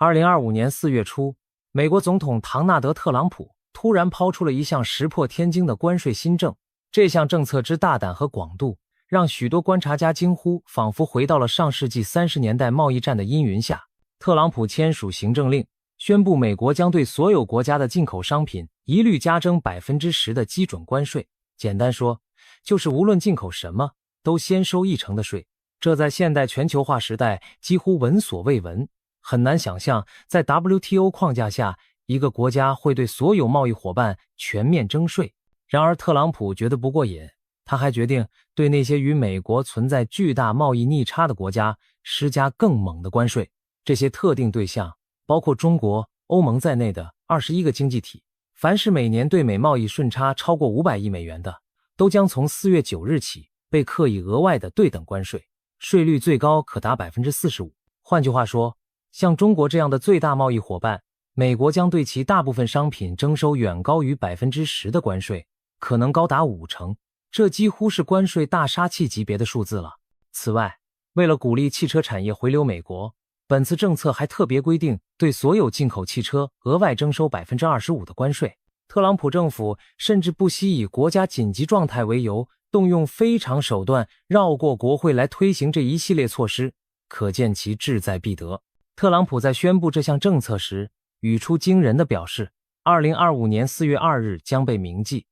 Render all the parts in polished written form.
2025年4月初，美国总统唐纳德·特朗普突然抛出了一项石破天惊的关税新政。这项政策之大胆和广度，让许多观察家惊呼，仿佛回到了上世纪30年代贸易战的阴云下。特朗普签署行政令，宣布美国将对所有国家的进口商品一律加征 10% 的基准关税。简单说，就是无论进口什么，都先收1%的税。这在现代全球化时代几乎闻所未闻，很难想象在 WTO 框架下，一个国家会对所有贸易伙伴全面征税。然而特朗普觉得不过瘾，他还决定对那些与美国存在巨大贸易逆差的国家施加更猛的关税。这些特定对象包括中国、欧盟在内的21个经济体，凡是每年对美贸易顺差超过500亿美元的，都将从4月9日起被课以额外的对等关税，税率最高可达 45%。 换句话说，像中国这样的最大贸易伙伴，美国将对其大部分商品征收远高于 10% 的关税，可能高达50%，这几乎是关税大杀器级别的数字了。此外，为了鼓励汽车产业回流美国，本次政策还特别规定对所有进口汽车额外征收 25% 的关税。特朗普政府甚至不惜以国家紧急状态为由，动用非常手段绕过国会来推行这一系列措施，可见其志在必得。特朗普在宣布这项政策时，语出惊人地表示，2025年4月2日将被铭记，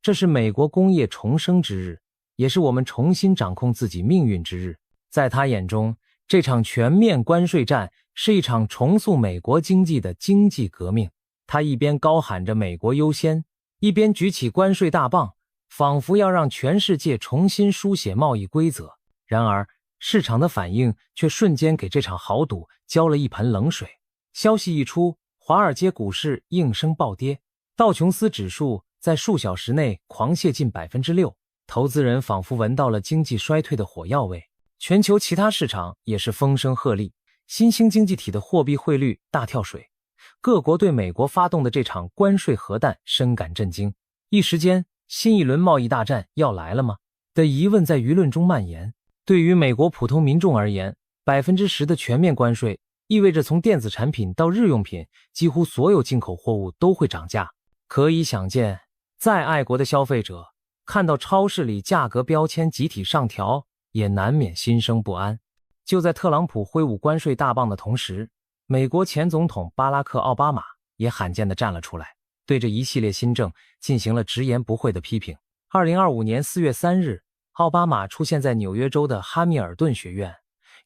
这是美国工业重生之日，也是我们重新掌控自己命运之日。在他眼中，这场全面关税战是一场重塑美国经济的经济革命。他一边高喊着美国优先，一边举起关税大棒，仿佛要让全世界重新书写贸易规则。然而市场的反应却瞬间给这场豪赌浇了一盆冷水。消息一出，华尔街股市应声暴跌，道琼斯指数在数小时内狂泻近 6%， 投资人仿佛闻到了经济衰退的火药味。全球其他市场也是风声鹤唳，新兴经济体的货币汇率大跳水，各国对美国发动的这场关税核弹深感震惊。一时间，新一轮贸易大战要来了吗的疑问在舆论中蔓延。对于美国普通民众而言， 10% 的全面关税意味着从电子产品到日用品，几乎所有进口货物都会涨价。可以想见，再爱国的消费者看到超市里价格标签集体上调，也难免心生不安。就在特朗普挥舞关税大棒的同时，美国前总统巴拉克·奥巴马也罕见地站了出来，对这一系列新政进行了直言不讳的批评。2025年4月3日，奥巴马出现在纽约州的哈密尔顿学院，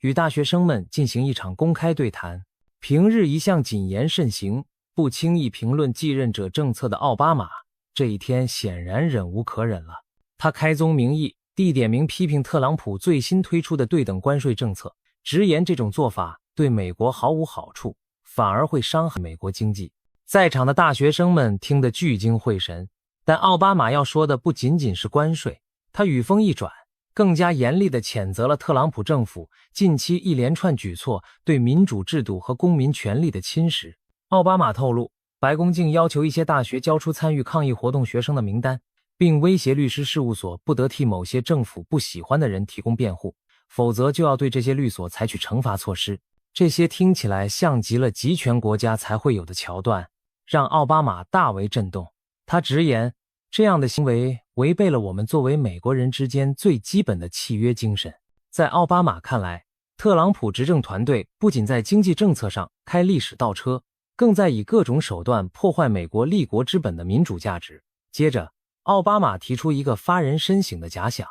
与大学生们进行一场公开对谈。平日一向谨言慎行，不轻易评论继任者政策的奥巴马，这一天显然忍无可忍了。他开宗明义，地点名批评特朗普最新推出的对等关税政策，直言这种做法对美国毫无好处，反而会伤害美国经济。在场的大学生们听得聚精会神，但奥巴马要说的不仅仅是关税，他语风一转，更加严厉地谴责了特朗普政府近期一连串举措对民主制度和公民权利的侵蚀。奥巴马透露，白宫竟要求一些大学交出参与抗议活动学生的名单，并威胁律师事务所不得替某些政府不喜欢的人提供辩护，否则就要对这些律所采取惩罚措施。这些听起来像极了集权国家才会有的桥段，让奥巴马大为震动。他直言，这样的行为违背了我们作为美国人之间最基本的契约精神。在奥巴马看来，特朗普执政团队不仅在经济政策上开历史倒车，更在以各种手段破坏美国立国之本的民主价值。接着，奥巴马提出一个发人深省的假想，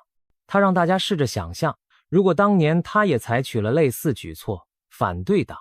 他让大家试着想象，如果当年他也采取了类似举措，反对党，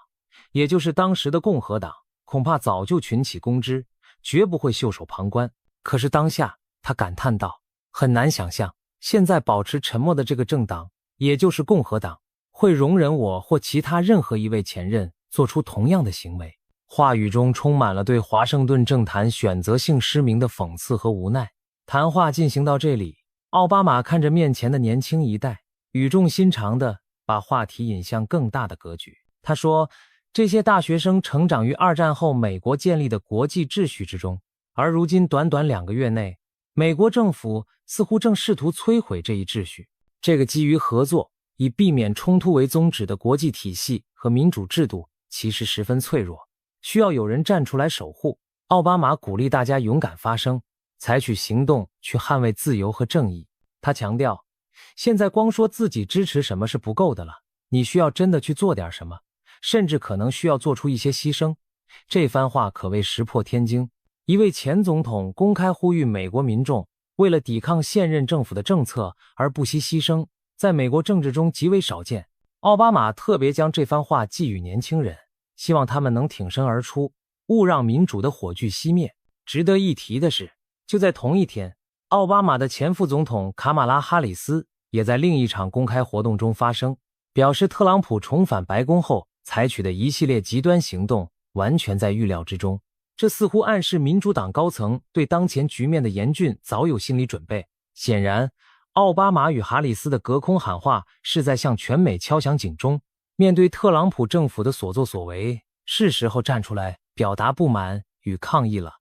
也就是当时的共和党，恐怕早就群起攻之，绝不会袖手旁观。可是当下，他感叹道，很难想象，现在保持沉默的这个政党，也就是共和党，会容忍我或其他任何一位前任做出同样的行为。话语中充满了对华盛顿政坛选择性失明的讽刺和无奈。谈话进行到这里，奥巴马看着面前的年轻一代，语重心长地把话题引向更大的格局。他说，这些大学生成长于二战后美国建立的国际秩序之中，而如今短短2个月内，美国政府似乎正试图摧毁这一秩序。这个基于合作以避免冲突为宗旨的国际体系和民主制度其实十分脆弱，需要有人站出来守护。奥巴马鼓励大家勇敢发声，采取行动去捍卫自由和正义。他强调，现在光说自己支持什么是不够的了，你需要真的去做点什么，甚至可能需要做出一些牺牲。这番话可谓石破天惊。一位前总统公开呼吁美国民众为了抵抗现任政府的政策而不惜牺牲，在美国政治中极为少见。奥巴马特别将这番话寄予年轻人，希望他们能挺身而出，勿让民主的火炬熄灭。值得一提的是，就在同一天，奥巴马的前副总统卡马拉·哈里斯也在另一场公开活动中发声，表示特朗普重返白宫后采取的一系列极端行动完全在预料之中。这似乎暗示民主党高层对当前局面的严峻早有心理准备。显然，奥巴马与哈里斯的隔空喊话是在向全美敲响警钟，面对特朗普政府的所作所为，是时候站出来表达不满与抗议了。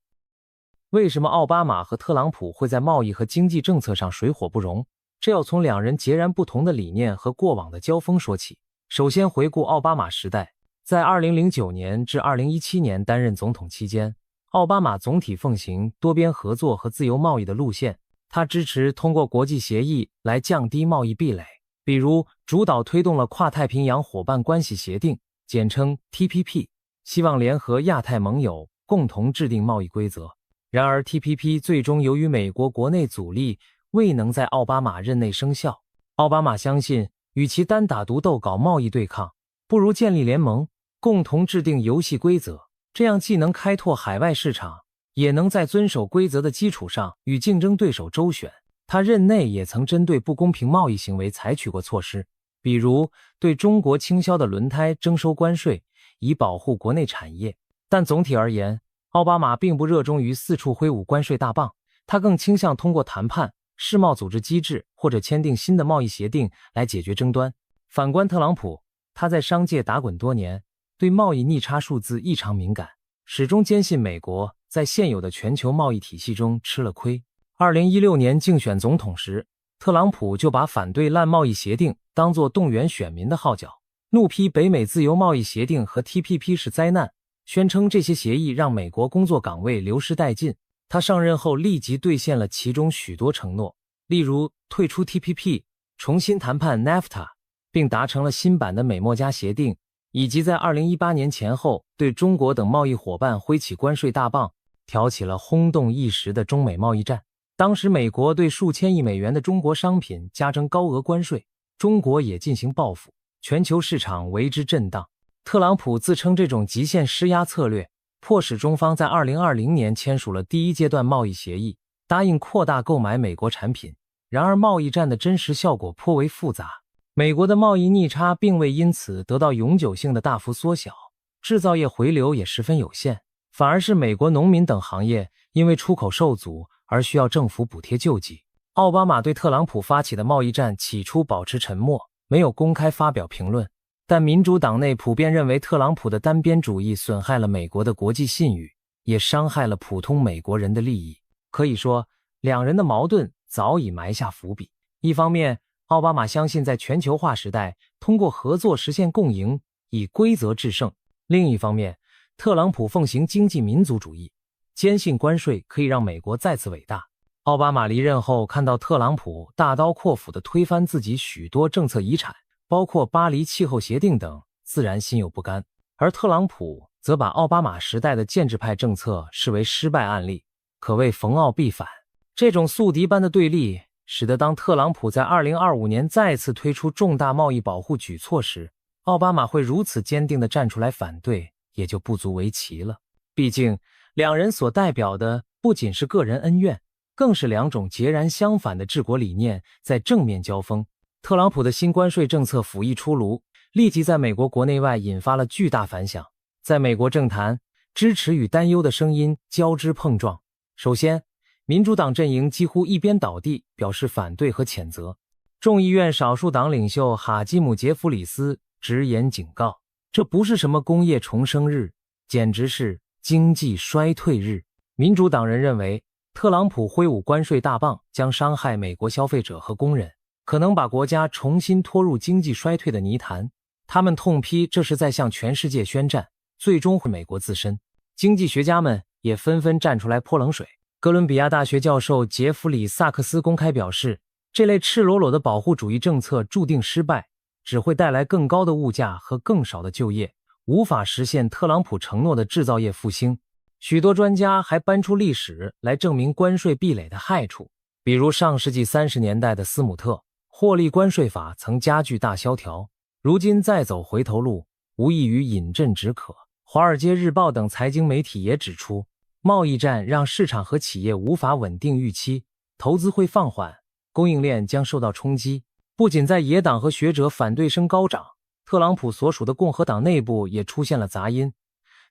为什么奥巴马和特朗普会在贸易和经济政策上水火不容？这要从两人截然不同的理念和过往的交锋说起。首先回顾奥巴马时代，在2009年至2017年担任总统期间，奥巴马总体奉行多边合作和自由贸易的路线。他支持通过国际协议来降低贸易壁垒，比如主导推动了跨太平洋伙伴关系协定，简称 TPP， 希望联合亚太盟友共同制定贸易规则。然而 TPP 最终由于美国国内阻力未能在奥巴马任内生效。奥巴马相信，与其单打独斗搞贸易对抗，不如建立联盟，共同制定游戏规则，这样既能开拓海外市场，也能在遵守规则的基础上与竞争对手周旋。他任内也曾针对不公平贸易行为采取过措施，比如对中国倾销的轮胎征收关税，以保护国内产业。但总体而言，奥巴马并不热衷于四处挥舞关税大棒，他更倾向通过谈判、世贸组织机制或者签订新的贸易协定来解决争端。反观特朗普，他在商界打滚多年，对贸易逆差数字异常敏感，始终坚信美国在现有的全球贸易体系中吃了亏。2016年竞选总统时，特朗普就把反对烂贸易协定当作动员选民的号角，怒批北美自由贸易协定和 TPP 是灾难，宣称这些协议让美国工作岗位流失殆尽。他上任后立即兑现了其中许多承诺，例如退出 TPP， 重新谈判 NAFTA， 并达成了新版的美墨加协定，以及在2018年前后对中国等贸易伙伴挥起关税大棒，挑起了轰动一时的中美贸易战。当时美国对数千亿美元的中国商品加征高额关税，中国也进行报复，全球市场为之震荡。特朗普自称这种极限施压策略迫使中方在2020年签署了第一阶段贸易协议，答应扩大购买美国产品。然而贸易战的真实效果颇为复杂，美国的贸易逆差并未因此得到永久性的大幅缩小，制造业回流也十分有限，反而是美国农民等行业因为出口受阻而需要政府补贴救济。奥巴马对特朗普发起的贸易战起初保持沉默，没有公开发表评论，但民主党内普遍认为特朗普的单边主义损害了美国的国际信誉，也伤害了普通美国人的利益。可以说，两人的矛盾早已埋下伏笔。一方面，奥巴马相信在全球化时代，通过合作实现共赢，以规则制胜；另一方面，特朗普奉行经济民族主义，坚信关税可以让美国再次伟大。奥巴马离任后，看到特朗普大刀阔斧地推翻自己许多政策遗产，包括巴黎气候协定等，自然心有不甘。而特朗普则把奥巴马时代的建制派政策视为失败案例，可谓逢奥必反。这种宿敌般的对立，使得当特朗普在2025年再次推出重大贸易保护举措时，奥巴马会如此坚定地站出来反对，也就不足为奇了。毕竟，两人所代表的不仅是个人恩怨，更是两种截然相反的治国理念在正面交锋。特朗普的新关税政策甫一出炉，立即在美国国内外引发了巨大反响。在美国政坛，支持与担忧的声音交织碰撞。首先，民主党阵营几乎一边倒地表示反对和谴责。众议院少数党领袖哈基姆·杰弗里斯直言警告，这不是什么工业重生日，简直是经济衰退日。民主党人认为，特朗普挥舞关税大棒将伤害美国消费者和工人，可能把国家重新拖入经济衰退的泥潭。他们痛批这是在向全世界宣战，最终会美国自身。经济学家们也纷纷站出来泼冷水。哥伦比亚大学教授杰弗里·萨克斯公开表示，这类赤裸裸的保护主义政策注定失败，只会带来更高的物价和更少的就业，无法实现特朗普承诺的制造业复兴。许多专家还搬出历史来证明关税壁垒的害处，比如上世纪30年代的斯姆特获利关税法曾加剧大萧条，如今再走回头路，无异于饮鸩止渴。华尔街日报等财经媒体也指出，贸易战让市场和企业无法稳定预期，投资会放缓，供应链将受到冲击。不仅在野党和学者反对声高涨，特朗普所属的共和党内部也出现了杂音。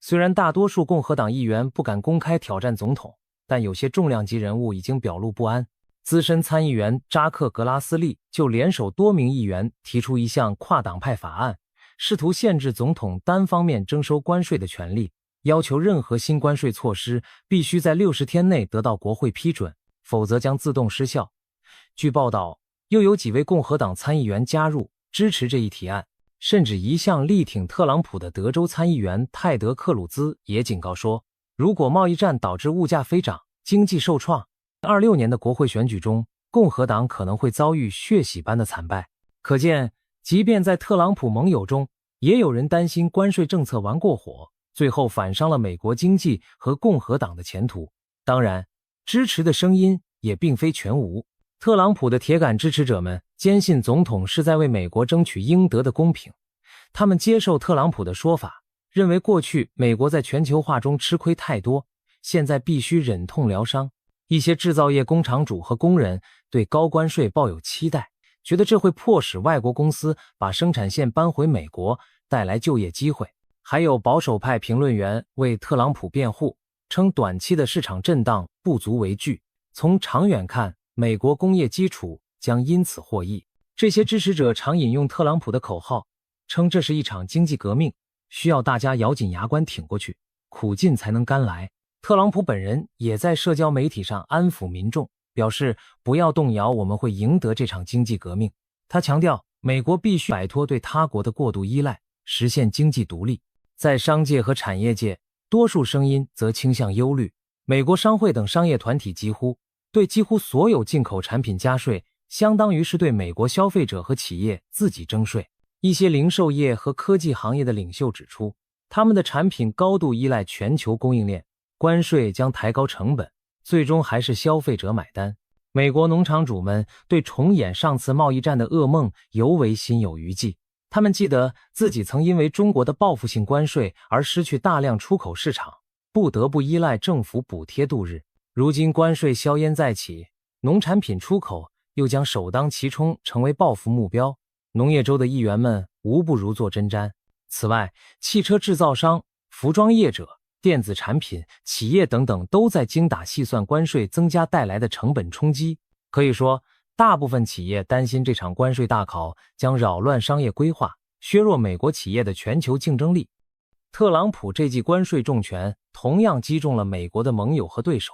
虽然大多数共和党议员不敢公开挑战总统，但有些重量级人物已经表露不安。资深参议员扎克·格拉斯利就联手多名议员提出一项跨党派法案，试图限制总统单方面征收关税的权利，要求任何新关税措施必须在60天内得到国会批准，否则将自动失效。据报道，又有几位共和党参议员加入支持这一提案，甚至一向力挺特朗普的德州参议员泰德·克鲁兹也警告说，如果贸易战导致物价飞涨，经济受创，26年的国会选举中，共和党可能会遭遇血洗般的惨败。可见，即便在特朗普盟友中，也有人担心关税政策玩过火，最后反伤了美国经济和共和党的前途。当然，支持的声音也并非全无。特朗普的铁杆支持者们坚信总统是在为美国争取应得的公平，他们接受特朗普的说法，认为过去美国在全球化中吃亏太多，现在必须忍痛疗伤。一些制造业工厂主和工人对高关税抱有期待，觉得这会迫使外国公司把生产线搬回美国，带来就业机会。还有保守派评论员为特朗普辩护，称短期的市场震荡不足为惧，从长远看，美国工业基础将因此获益。这些支持者常引用特朗普的口号，称这是一场经济革命，需要大家咬紧牙关挺过去，苦尽才能甘来。特朗普本人也在社交媒体上安抚民众，表示不要动摇，我们会赢得这场经济革命。他强调，美国必须摆脱对他国的过度依赖，实现经济独立。在商界和产业界，多数声音则倾向忧虑。美国商会等商业团体对几乎所有进口产品加税，相当于是对美国消费者和企业自己征税。一些零售业和科技行业的领袖指出，他们的产品高度依赖全球供应链，关税将抬高成本，最终还是消费者买单。美国农场主们对重演上次贸易战的噩梦尤为心有余悸，他们记得自己曾因为中国的报复性关税而失去大量出口市场，不得不依赖政府补贴度日。如今关税硝烟再起，农产品出口又将首当其冲成为报复目标，农业州的议员们无不如坐针毡。此外，汽车制造商、服装业者、电子产品企业等等都在精打细算关税增加带来的成本冲击。可以说，大部分企业担心这场关税大考将扰乱商业规划，削弱美国企业的全球竞争力。特朗普这记关税重拳同样击中了美国的盟友和对手，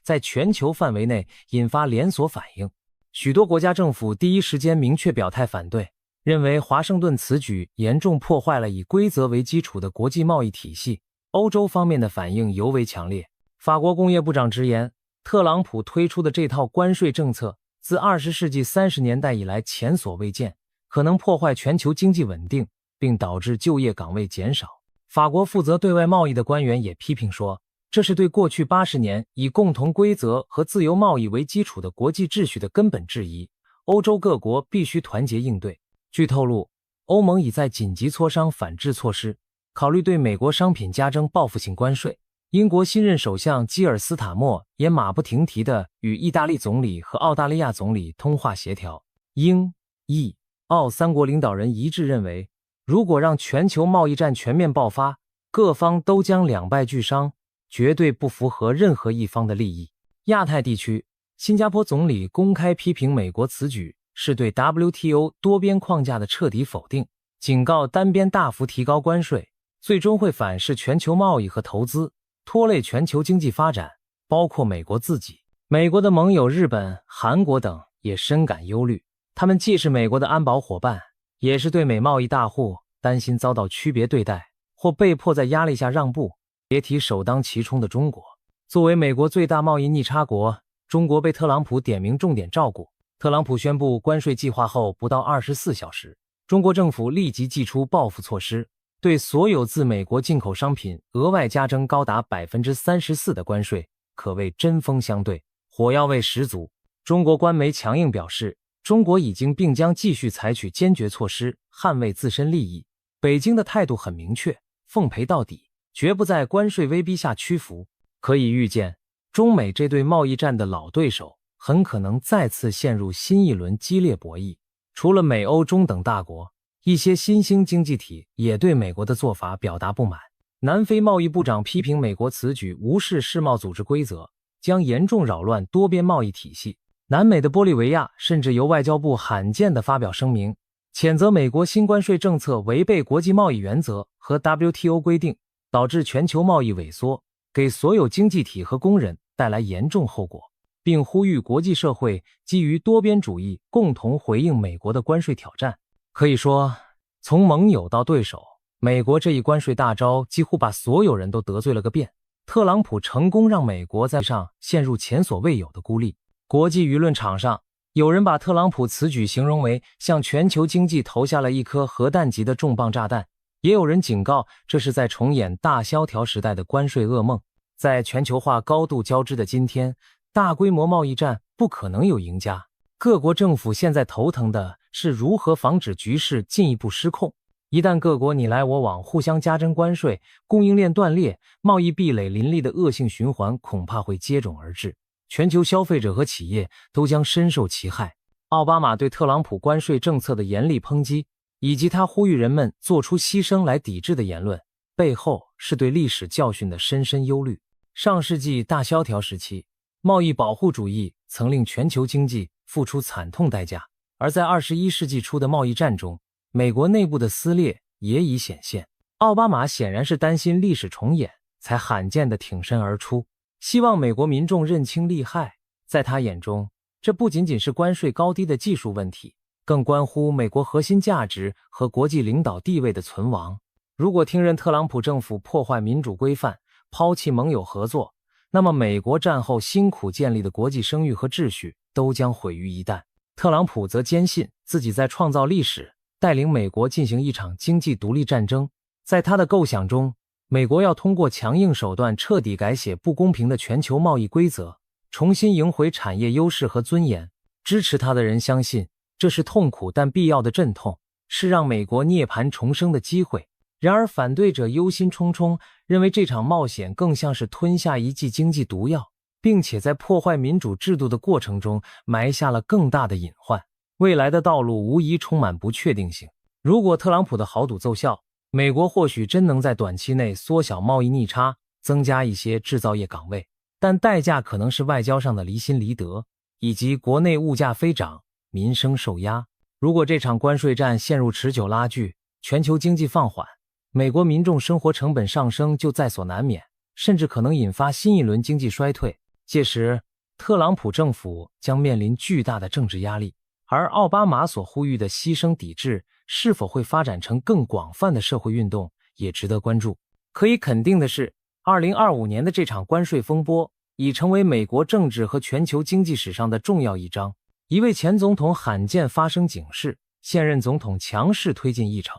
在全球范围内引发连锁反应。许多国家政府第一时间明确表态反对，认为华盛顿此举严重破坏了以规则为基础的国际贸易体系。欧洲方面的反应尤为强烈。法国工业部长直言，特朗普推出的这套关税政策自20世纪30年代以来前所未见，可能破坏全球经济稳定，并导致就业岗位减少。法国负责对外贸易的官员也批评说，这是对过去80年以共同规则和自由贸易为基础的国际秩序的根本质疑。欧洲各国必须团结应对。据透露，欧盟已在紧急磋商反制措施，考虑对美国商品加征报复性关税。英国新任首相基尔斯塔默也马不停蹄地与意大利总理和澳大利亚总理通话协调。英、意、澳三国领导人一致认为，如果让全球贸易战全面爆发，各方都将两败俱伤，绝对不符合任何一方的利益。亚太地区，新加坡总理公开批评美国此举是对 WTO 多边框架的彻底否定，警告单边大幅提高关税最终会反噬全球贸易和投资，拖累全球经济发展，包括美国自己。美国的盟友日本、韩国等也深感忧虑，他们既是美国的安保伙伴，也是对美贸易大户，担心遭到区别对待，或被迫在压力下让步，别提首当其冲的中国。作为美国最大贸易逆差国，中国被特朗普点名重点照顾。特朗普宣布关税计划后不到24小时，中国政府立即祭出报复措施，对所有自美国进口商品额外加征高达 34% 的关税，可谓针锋相对，火药味十足。中国官媒强硬表示，中国已经并将继续采取坚决措施捍卫自身利益。北京的态度很明确，奉陪到底，绝不在关税威逼下屈服。可以预见，中美这对贸易战的老对手很可能再次陷入新一轮激烈博弈。除了美欧中等大国，一些新兴经济体也对美国的做法表达不满。南非贸易部长批评美国此举无视世贸组织规则，将严重扰乱多边贸易体系。南美的玻利维亚甚至由外交部罕见地发表声明，谴责美国新关税政策违背国际贸易原则和 WTO 规定，导致全球贸易萎缩，给所有经济体和工人带来严重后果，并呼吁国际社会基于多边主义共同回应美国的关税挑战。可以说，从盟友到对手，美国这一关税大招几乎把所有人都得罪了个遍。特朗普成功让美国在上陷入前所未有的孤立。国际舆论场上，有人把特朗普此举形容为向全球经济投下了一颗核弹级的重磅炸弹，也有人警告这是在重演大萧条时代的关税噩梦。在全球化高度交织的今天，大规模贸易战不可能有赢家。各国政府现在头疼的是如何防止局势进一步失控。一旦各国你来我往，互相加征关税，供应链断裂，贸易壁垒林立的恶性循环恐怕会接踵而至，全球消费者和企业都将深受其害。奥巴马对特朗普关税政策的严厉抨击，以及他呼吁人们做出牺牲来抵制的言论，背后是对历史教训的深深忧虑。上世纪大萧条时期，贸易保护主义曾令全球经济付出惨痛代价，而在21世纪初的贸易战中，美国内部的撕裂也已显现。奥巴马显然是担心历史重演，才罕见地挺身而出，希望美国民众认清利害。在他眼中，这不仅仅是关税高低的技术问题，更关乎美国核心价值和国际领导地位的存亡。如果听任特朗普政府破坏民主规范，抛弃盟友合作，那么美国战后辛苦建立的国际声誉和秩序都将毁于一旦。特朗普则坚信自己在创造历史，带领美国进行一场经济独立战争。在他的构想中，美国要通过强硬手段彻底改写不公平的全球贸易规则，重新赢回产业优势和尊严。支持他的人相信，这是痛苦但必要的阵痛，是让美国涅槃重生的机会。然而反对者忧心忡忡，认为这场冒险更像是吞下一剂经济毒药，并且在破坏民主制度的过程中埋下了更大的隐患。未来的道路无疑充满不确定性。如果特朗普的豪赌奏效，美国或许真能在短期内缩小贸易逆差，增加一些制造业岗位，但代价可能是外交上的离心离德，以及国内物价飞涨，民生受压。如果这场关税战陷入持久拉锯，全球经济放缓，美国民众生活成本上升就在所难免，甚至可能引发新一轮经济衰退。届时，特朗普政府将面临巨大的政治压力，而奥巴马所呼吁的牺牲抵制是否会发展成更广泛的社会运动，也值得关注。可以肯定的是，2025年的这场关税风波已成为美国政治和全球经济史上的重要一章。一位前总统罕见发声警示，现任总统强势推进议程，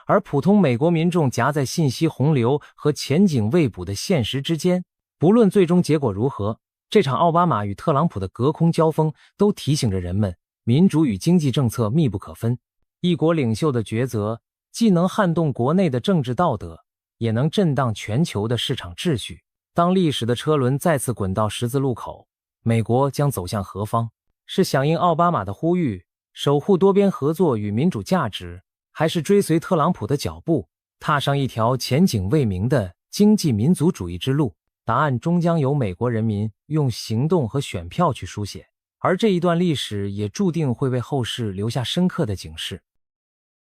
而普通美国民众夹在信息洪流和前景未卜的现实之间。不论最终结果如何，这场奥巴马与特朗普的隔空交锋都提醒着人们，民主与经济政策密不可分。一国领袖的抉择既能撼动国内的政治道德，也能震荡全球的市场秩序。当历史的车轮再次滚到十字路口，美国将走向何方？是响应奥巴马的呼吁，守护多边合作与民主价值，还是追随特朗普的脚步，踏上一条前景未明的经济民族主义之路？答案终将由美国人民用行动和选票去书写，而这一段历史也注定会为后世留下深刻的警示。